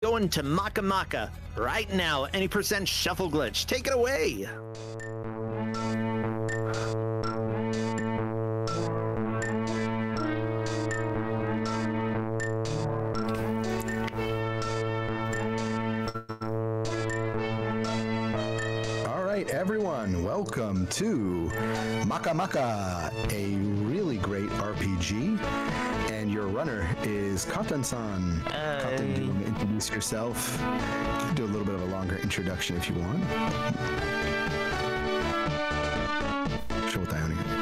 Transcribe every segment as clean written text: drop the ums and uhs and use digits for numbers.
going to Maka Maka right now. Any percent shuffle glitch. Take it away. Everyone, welcome to Maka Maka, a really great RPG, and your runner is Katen-san. Katen, do you want to introduce yourself? You can do a little bit of a longer introduction if you want.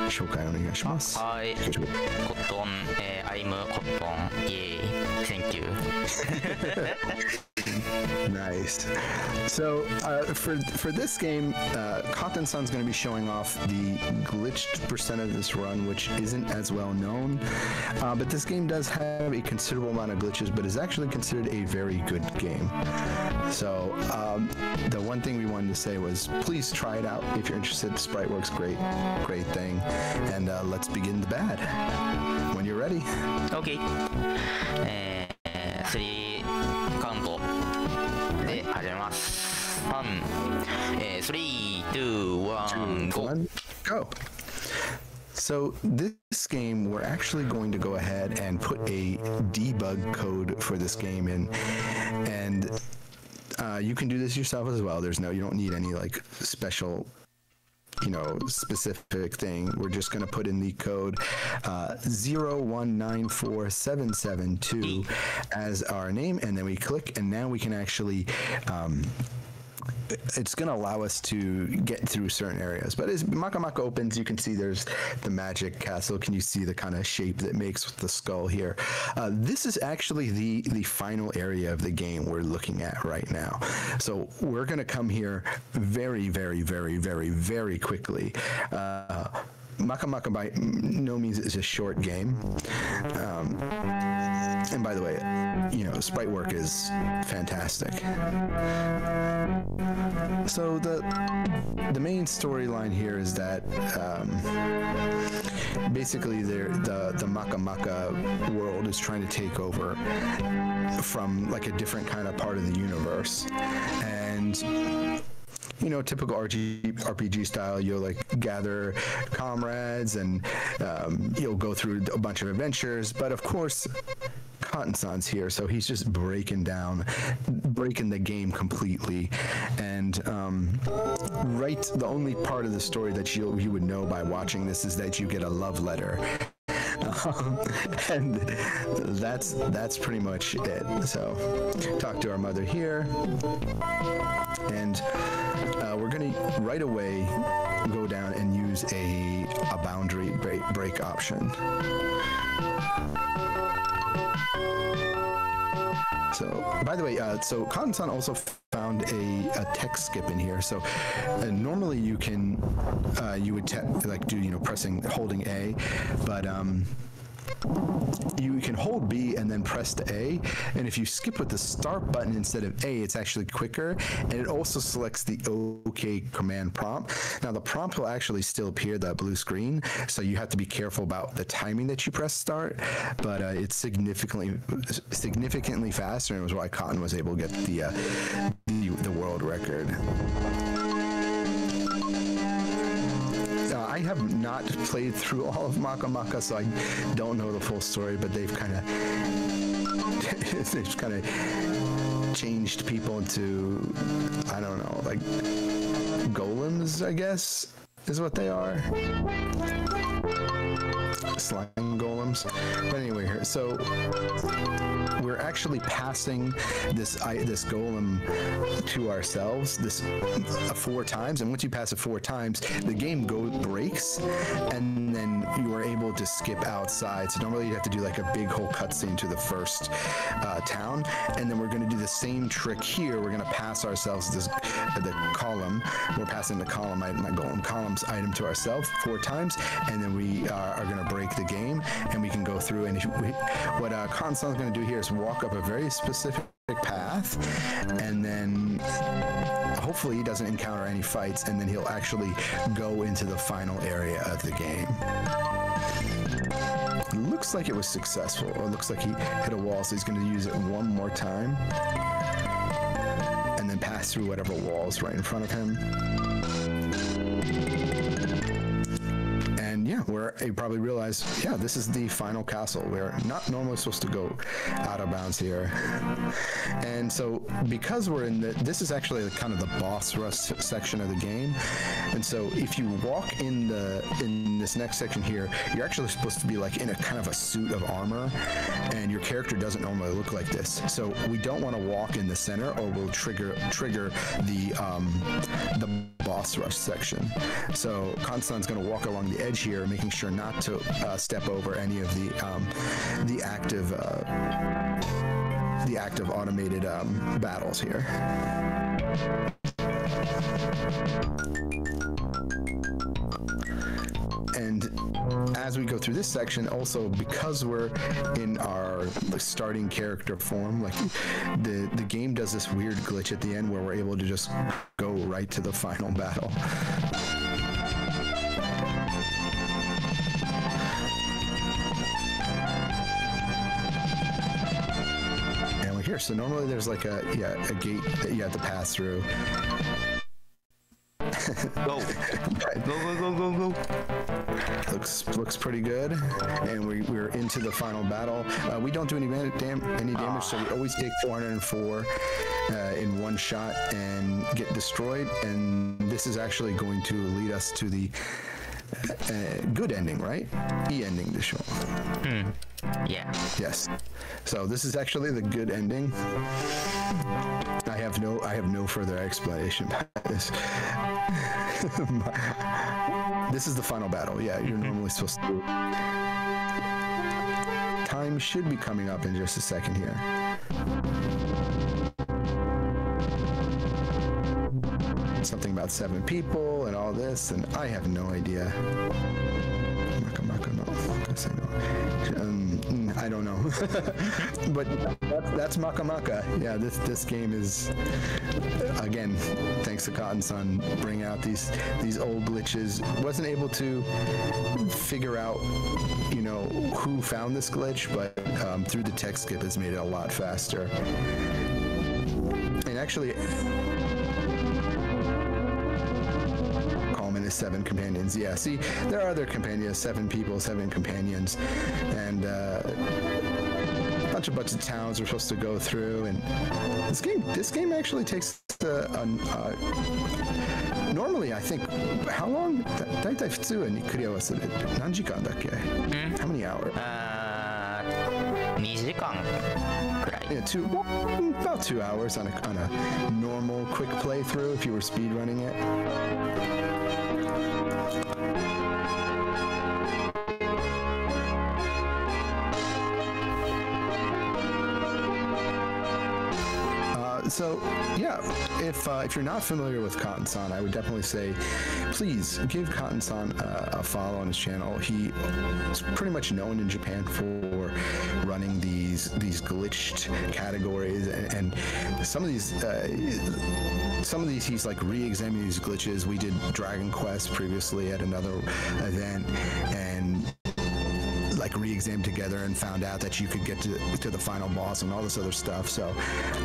Shoukai onegaishimasu. Hi, Cotton. I'm Cotton. Yay, thank you. Nice. So for this game, Katen-san's going to be showing off the glitched percent of this run, which isn't as well known. But this game does have a considerable amount of glitches, but is actually considered a very good game. So the one thing we wanted to say was, please try it out if you're interested. Sprite works great thing. And let's begin the bad. When you're ready. Okay. 3カウントで始めます。3、3、2、1、go. So this game, we're actually going to go ahead and put a debug code for this game in, and you can do this yourself as well. You don't need any like special, specific thing. We're just going to put in the code 0194772 as our name, and then we click, and now we can actually it's going to allow us to get through certain areas. But as Maka Maka opens, you can see there's the magic castle. Can you see the kind of shape that makes with the skull here? This is actually the final area of the game we're looking at right now. So we're going to come here very, very, very, very, very quickly. Maka Maka by no means is a short game. And by the way, sprite work is fantastic. So the main storyline here is that basically the Maka Maka world is trying to take over from like a different kind of part of the universe, and typical RPG style, you'll like gather comrades and you'll go through a bunch of adventures. But of course, Katen-san's here, so he's just breaking the game completely. And the only part of the story that you would know by watching this is that you get a love letter. And that's pretty much it. So talk to our mother here, and we're gonna right away go down and use a boundary break option. So, by the way, so Katen-san also found a text skip in here. So, normally you can, you would holding A, but you can hold B and then press the A, and if you skip with the start button instead of A, it's actually quicker, and it also selects the OK command prompt. Now the prompt will actually still appear, that blue screen, so you have to be careful about the timing that you press start, but it's significantly faster, and it was why Katen was able to get the world record. I have not played through all of Maka Maka, so I don't know the full story, but they've kind of changed people into, I don't know, like golems, I guess, is what they are. Slime golems. But anyway, here, so we're actually passing this golem to ourselves 4 times, and once you pass it 4 times, the game breaks, and then you are able to skip outside. So normally you have to do like a big whole cutscene to the first town, and then we're going to do the same trick here. We're going to pass ourselves the column. We're passing the column item, not golem, columns item to ourselves 4 times, and then we are going to break the game, and we can go through. And what Katen-san's going to do here is walk up a very specific path, and then hopefully he doesn't encounter any fights, and then he'll actually go into the final area of the game. Looks like it was successful, or looks like he hit a wall, so he's going to use it one more time. pass through whatever walls right in front of him. And yeah, you probably realize, yeah, this is the final castle. We're not normally supposed to go out of bounds here. And so because we're in this is actually kind of the boss rush section of the game. And so if you walk in this next section here, you're actually supposed to be like in a kind of a suit of armor, and your character doesn't normally look like this. So we don't want to walk in the center, or we'll trigger the boss rush section. So Kansan's going to walk along the edge here, making sure not to step over any of the active automated battles here. And as we go through this section, also because we're in our starting character form, like the game does this weird glitch at the end where we're able to just go right to the final battle. And we're here. So normally there's like a gate that you have to pass through. Go. Go. Looks pretty good, and we're into the final battle. We don't do any damage, so we always take 404 in one shot and get destroyed. And this is actually going to lead us to the good ending, right? E-ending the show. Yeah. Yes. So this is actually the good ending. I have no further explanation about this. This is the final battle. Yeah, you're normally supposed to. Time should be coming up in just a second here. Something about 7 people and all this, and I have no idea. Maka Maka, no. I don't know. But that's Maka Maka. Yeah, this game is, again, thanks to Cotton Sun, bring out these old glitches. Wasn't able to figure out, who found this glitch, but through the text skip has made it a lot faster. And actually, is 7 companions. Yeah, see, there are other companions, 7 people, 7 companions, and bunch of towns we're supposed to go through. And this game actually takes normally, I think, how long? だいたい普通にクリアはする何時間だっけ? How many hours? 2時間くらい. Yeah, about 2 hours on a normal quick playthrough if you were speedrunning it. So yeah, if you're not familiar with Cotton-san, I would definitely say, please give Cotton-san a follow on his channel. He is pretty much known in Japan for running these glitched categories, and some of these he's like re-examining these glitches. We did Dragon Quest previously at another event, and like re-examined together and found out that you could get to the final boss and all this other stuff. So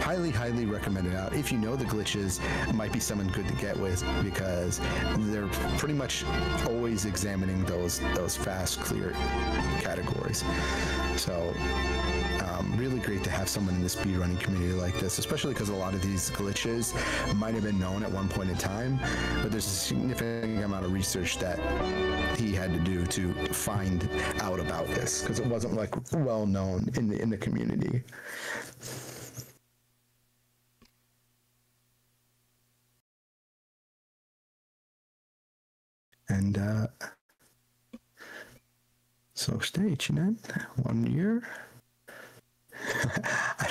highly recommend it out. If you know the glitches, it might be someone good to get with, because they're pretty much always examining those fast, clear categories. So really great to have someone in the speedrunning community like this, especially because a lot of these glitches might have been known at one point in time, but there's a significant amount of research that he had to do to find out about this, because it wasn't like well known in the community. And so stay 1年, 1 year. I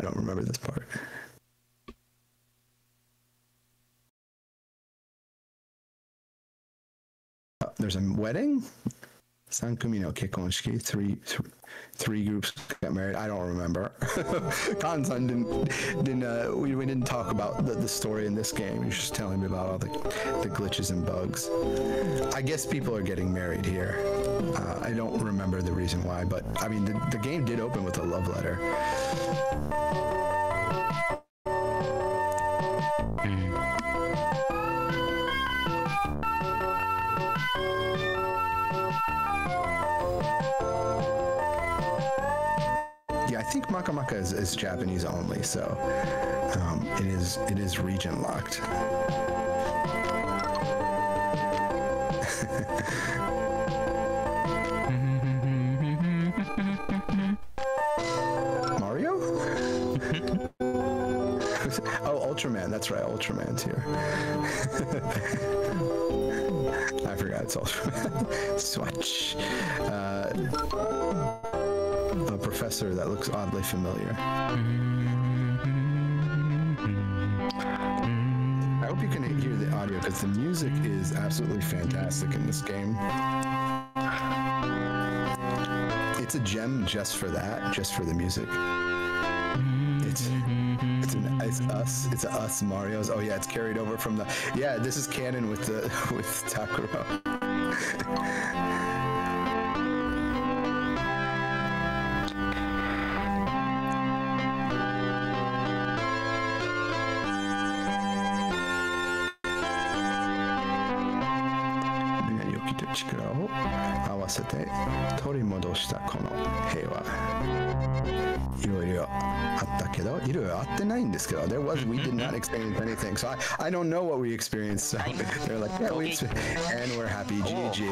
don't remember this part. There's a wedding. 3組の結婚式. Three groups got married. I don't remember. Kansan we didn't talk about the story in this game. He was just telling me about all the glitches and bugs. I guess people are getting married here. I don't remember the reason why, but I mean the game did open with a love letter. think Maka Maka is Japanese only, so it is region locked. Mario? Oh, Ultraman. That's right, Ultraman's here. I forgot it's Ultraman. Swatch. A professor that looks oddly familiar. I hope you can hear the audio because the music is absolutely fantastic in this game. It's a gem just for that, just for the music. It's us Marios. Oh yeah, it's carried over from the. Yeah, this is canon with Takuro. There was, we did not experience anything, so I don't know what we experienced. So they're like, yeah, and we're happy. GG.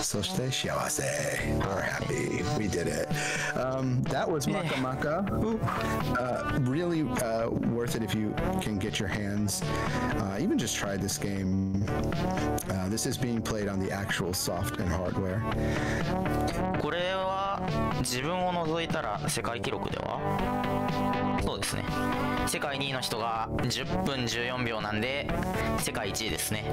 Soshite shiawase. We're happy. We did it. That was Maka Maka. Really worth it if you can get your hands. Even just try this game. This is being played on the actual soft and hardware. これは自分を除いたら世界記録ではそうですね。世界2位の人が10分14秒なんで世界1位ですね。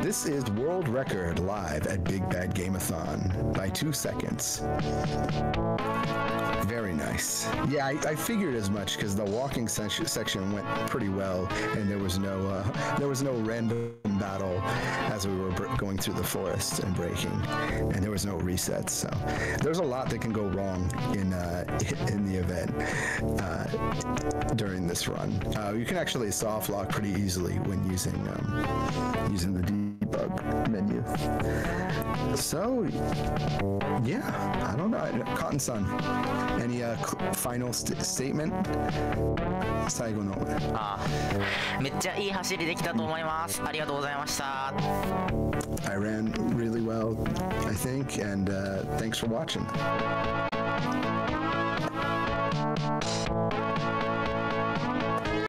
This is world record live at Big Bad Game-a-thon by 2 seconds. Very nice. Yeah, I figured as much because the walking section went pretty well, and there was no random battle as we were going through the forest and breaking, and there was no resets. So there's a lot that can go wrong in the event during this run. You can actually soft lock pretty easily when using the debug menu. So yeah, I don't know. Cotton-san, any final statement? 最後の。めっちゃいい走りできたと思います。ありがとうございました。I ran really well, I think, and thanks for watching.